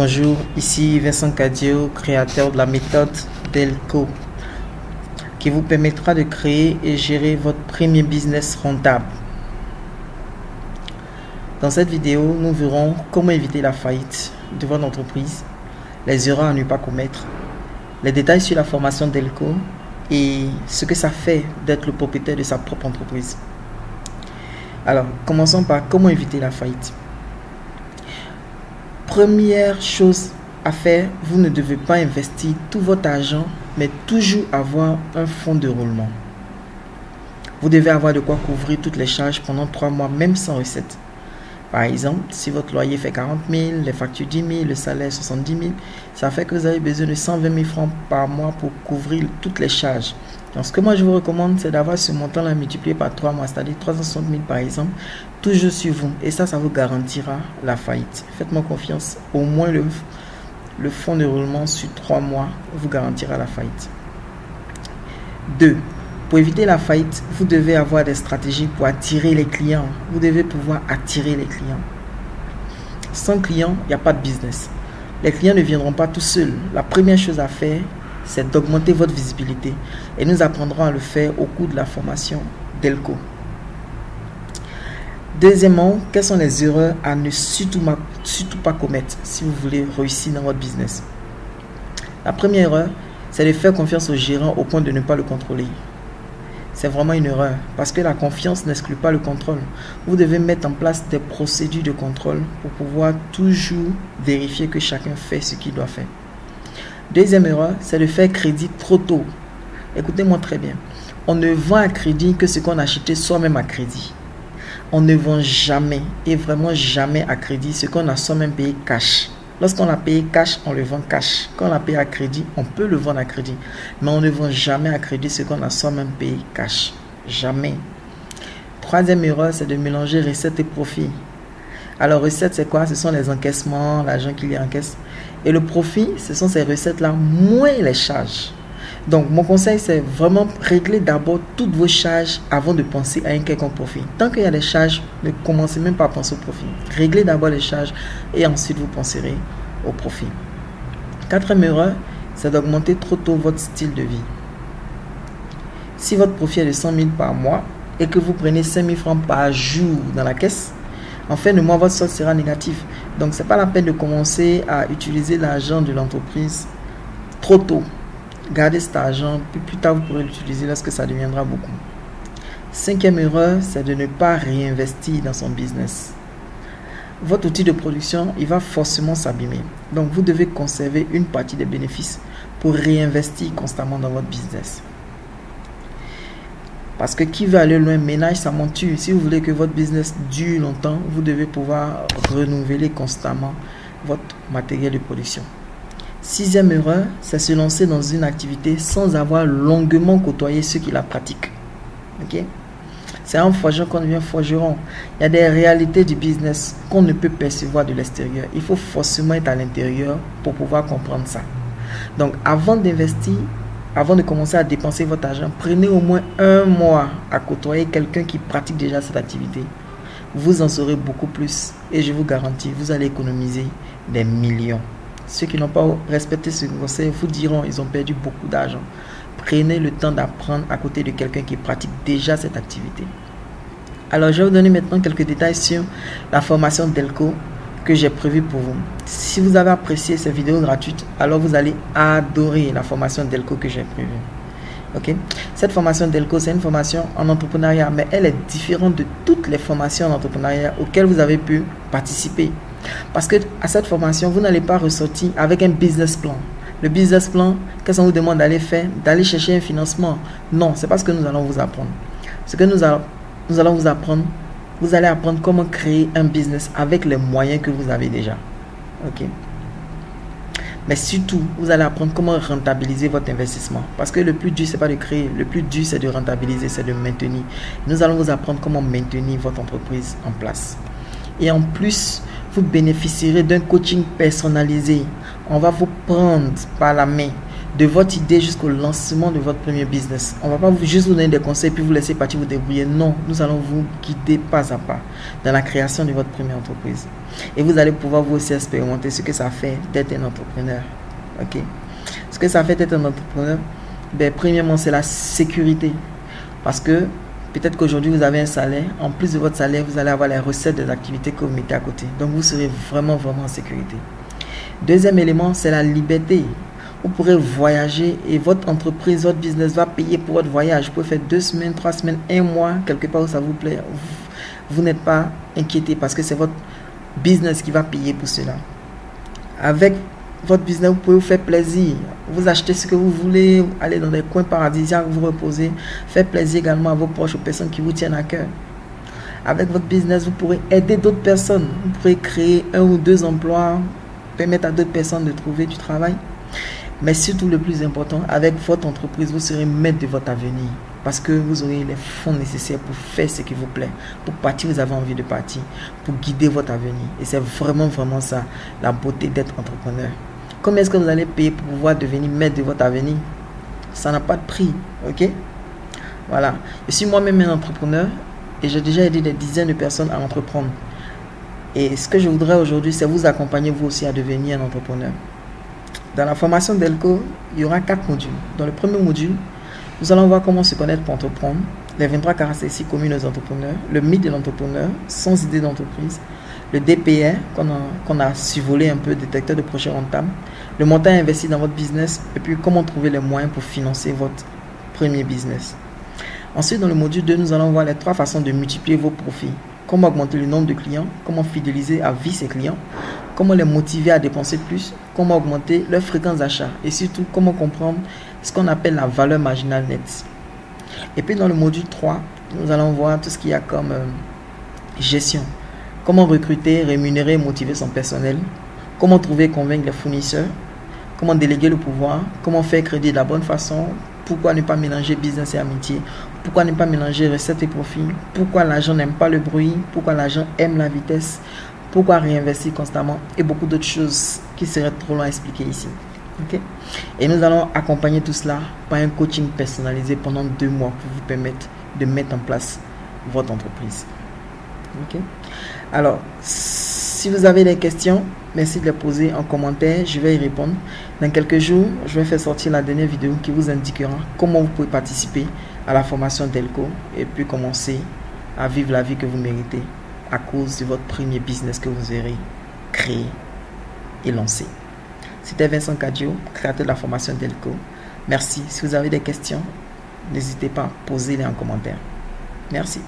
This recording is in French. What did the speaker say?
Bonjour, ici Vincent Cadio, créateur de la méthode Delco, qui vous permettra de créer et gérer votre premier business rentable. Dans cette vidéo, nous verrons comment éviter la faillite de votre entreprise, les erreurs à ne pas commettre, les détails sur la formation Delco et ce que ça fait d'être le propriétaire de sa propre entreprise. Alors, commençons par comment éviter la faillite. Première chose à faire, vous ne devez pas investir tout votre argent, mais toujours avoir un fonds de roulement. Vous devez avoir de quoi couvrir toutes les charges pendant 3 mois, même sans recette. Par exemple, si votre loyer fait 40 000, les factures 10 000, le salaire 70 000, ça fait que vous avez besoin de 120 000 francs par mois pour couvrir toutes les charges. Donc, ce que moi je vous recommande, c'est d'avoir ce montant-là multiplié par 3 mois, c'est-à-dire 360 000 par exemple, toujours sur vous. Et ça vous garantira la faillite. Faites-moi confiance, au moins le fonds de roulement sur 3 mois vous garantira la faillite. 2. Pour éviter la faillite, vous devez avoir des stratégies pour attirer les clients. Vous devez pouvoir attirer les clients. Sans clients, il n'y a pas de business. Les clients ne viendront pas tout seuls. La première chose à faire, c'est d'augmenter votre visibilité. Et nous apprendrons à le faire au cours de la formation Delco. Deuxièmement, quelles sont les erreurs à ne surtout pas commettre si vous voulez réussir dans votre business? La première erreur, c'est de faire confiance au gérant au point de ne pas le contrôler. C'est vraiment une erreur parce que la confiance n'exclut pas le contrôle. Vous devez mettre en place des procédures de contrôle pour pouvoir toujours vérifier que chacun fait ce qu'il doit faire. Deuxième erreur, c'est de faire crédit trop tôt. Écoutez-moi très bien. On ne vend à crédit que ce qu'on a acheté soi-même à crédit. On ne vend jamais et vraiment jamais à crédit ce qu'on a soi-même payé cash. Lorsqu'on l'a payé cash, on le vend cash. Quand on l'a payé à crédit, on peut le vendre à crédit. Mais on ne vend jamais à crédit ce qu'on a soi-même payé cash. Jamais. Troisième erreur, c'est de mélanger recettes et profit. Alors, recettes, c'est quoi? Ce sont les encaissements, l'argent qu'il y encaisse. Et le profit, ce sont ces recettes-là, moins les charges. Donc, mon conseil, c'est vraiment régler d'abord toutes vos charges avant de penser à un quelconque profit. Tant qu'il y a des charges, ne commencez même pas à penser au profit. Réglez d'abord les charges et ensuite vous penserez au profit. Quatrième erreur, c'est d'augmenter trop tôt votre style de vie. Si votre profit est de 100 000 par mois et que vous prenez 5 000 francs par jour dans la caisse, en fin de mois, votre solde sera négatif. Donc, ce n'est pas la peine de commencer à utiliser l'argent de l'entreprise trop tôt. Gardez cet argent, puis plus tard vous pourrez l'utiliser lorsque ça deviendra beaucoup. Cinquième erreur, c'est de ne pas réinvestir dans son business. Votre outil de production, il va forcément s'abîmer. Donc vous devez conserver une partie des bénéfices pour réinvestir constamment dans votre business. Parce que qui veut aller loin ménage sa monture. Si vous voulez que votre business dure longtemps, vous devez pouvoir renouveler constamment votre matériel de production. Sixième erreur, c'est se lancer dans une activité sans avoir longuement côtoyé ceux qui la pratiquent. Okay? C'est en forgeant qu'on devient forgeron. Il y a des réalités du business qu'on ne peut percevoir de l'extérieur. Il faut forcément être à l'intérieur pour pouvoir comprendre ça. Donc, avant d'investir, avant de commencer à dépenser votre argent, prenez au moins 1 mois à côtoyer quelqu'un qui pratique déjà cette activité. Vous en saurez beaucoup plus et je vous garantis, vous allez économiser des millions. Ceux qui n'ont pas respecté ce conseil vous diront qu'ils ont perdu beaucoup d'argent. Prenez le temps d'apprendre à côté de quelqu'un qui pratique déjà cette activité. Alors, je vais vous donner maintenant quelques détails sur la formation Delco que j'ai prévue pour vous. Si vous avez apprécié cette vidéo gratuite, alors vous allez adorer la formation Delco que j'ai prévue. Okay? Cette formation Delco, c'est une formation en entrepreneuriat, mais elle est différente de toutes les formations en entrepreneuriat auxquelles vous avez pu participer. Parce que à cette formation, vous n'allez pas ressortir avec un business plan. Le business plan, qu'est-ce qu'on vous demande d'aller faire? D'aller chercher un financement. Non, c'est pas ce que nous allons vous apprendre. Ce que nous allons vous apprendre, vous allez apprendre comment créer un business avec les moyens que vous avez déjà. Ok? Mais surtout, vous allez apprendre comment rentabiliser votre investissement. Parce que le plus dur, ce n'est pas de créer. Le plus dur, c'est de rentabiliser, c'est de maintenir. Nous allons vous apprendre comment maintenir votre entreprise en place. Et en plus, vous bénéficierez d'un coaching personnalisé. On va vous prendre par la main de votre idée jusqu'au lancement de votre premier business. On ne va pas juste vous donner des conseils puis vous laisser partir vous débrouiller. Non, nous allons vous guider pas à pas dans la création de votre première entreprise. Et vous allez pouvoir vous aussi expérimenter ce que ça fait d'être un entrepreneur. Ok? Ce que ça fait d'être un entrepreneur, ben, premièrement, c'est la sécurité. Parce que peut-être qu'aujourd'hui, vous avez un salaire. En plus de votre salaire, vous allez avoir les recettes des activités que vous mettez à côté. Donc, vous serez vraiment, vraiment en sécurité. Deuxième élément, c'est la liberté. Vous pourrez voyager et votre entreprise, votre business va payer pour votre voyage. Vous pouvez faire 2 semaines, 3 semaines, 1 mois, quelque part où ça vous plaît. Vous n'êtes pas inquiété parce que c'est votre business qui va payer pour cela. Avec votre business, vous pouvez vous faire plaisir. Vous achetez ce que vous voulez, aller dans des coins paradisiaques, vous reposer. Faire plaisir également à vos proches, aux personnes qui vous tiennent à cœur. Avec votre business, vous pourrez aider d'autres personnes. Vous pourrez créer 1 ou 2 emplois, permettre à d'autres personnes de trouver du travail. Mais surtout le plus important, avec votre entreprise, vous serez maître de votre avenir. Parce que vous aurez les fonds nécessaires pour faire ce qui vous plaît. Pour partir, vous avez envie de partir. Pour guider votre avenir. Et c'est vraiment, vraiment ça, la beauté d'être entrepreneur. Combien est-ce que vous allez payer pour pouvoir devenir maître de votre avenir? Ça n'a pas de prix. Ok? Voilà. Je suis moi-même un entrepreneur. Et j'ai déjà aidé des dizaines de personnes à entreprendre. Et ce que je voudrais aujourd'hui, c'est vous accompagner vous aussi à devenir un entrepreneur. Dans la formation Delco, il y aura 4 modules. Dans le premier module, nous allons voir comment se connaître pour entreprendre, les 23 caractéristiques communes aux entrepreneurs, le mythe de l'entrepreneur, sans idée d'entreprise, le DPR, qu'on a survolé un peu, détecteur de projets rentables, le montant investi dans votre business, et puis comment trouver les moyens pour financer votre premier business. Ensuite, dans le module 2, nous allons voir les 3 façons de multiplier vos profits. Comment augmenter le nombre de clients, comment fidéliser à vie ses clients, comment les motiver à dépenser plus, comment augmenter leur fréquence d'achat et surtout comment comprendre ce qu'on appelle la valeur marginale nette. Et puis dans le module 3, nous allons voir tout ce qu'il y a comme gestion. Comment recruter, rémunérer et motiver son personnel, comment trouver et convaincre les fournisseurs, comment déléguer le pouvoir, comment faire crédit de la bonne façon, pourquoi ne pas mélanger business et amitié, pourquoi ne pas mélanger recettes et profits, pourquoi l'argent n'aime pas le bruit, pourquoi l'argent aime la vitesse, pourquoi réinvestir constamment et beaucoup d'autres choses qui seraient trop long à expliquer ici. Okay? Et nous allons accompagner tout cela par un coaching personnalisé pendant 2 mois pour vous permettre de mettre en place votre entreprise. Okay? Alors, si vous avez des questions, merci de les poser en commentaire, je vais y répondre. Dans quelques jours, je vais faire sortir la dernière vidéo qui vous indiquera comment vous pouvez participer à la formation Delco et puis commencer à vivre la vie que vous méritez à cause de votre premier business que vous aurez créé et lancé. C'était Vincent Cadio, créateur de la formation Delco. Merci. Si vous avez des questions, n'hésitez pas à poser-les en commentaire. Merci.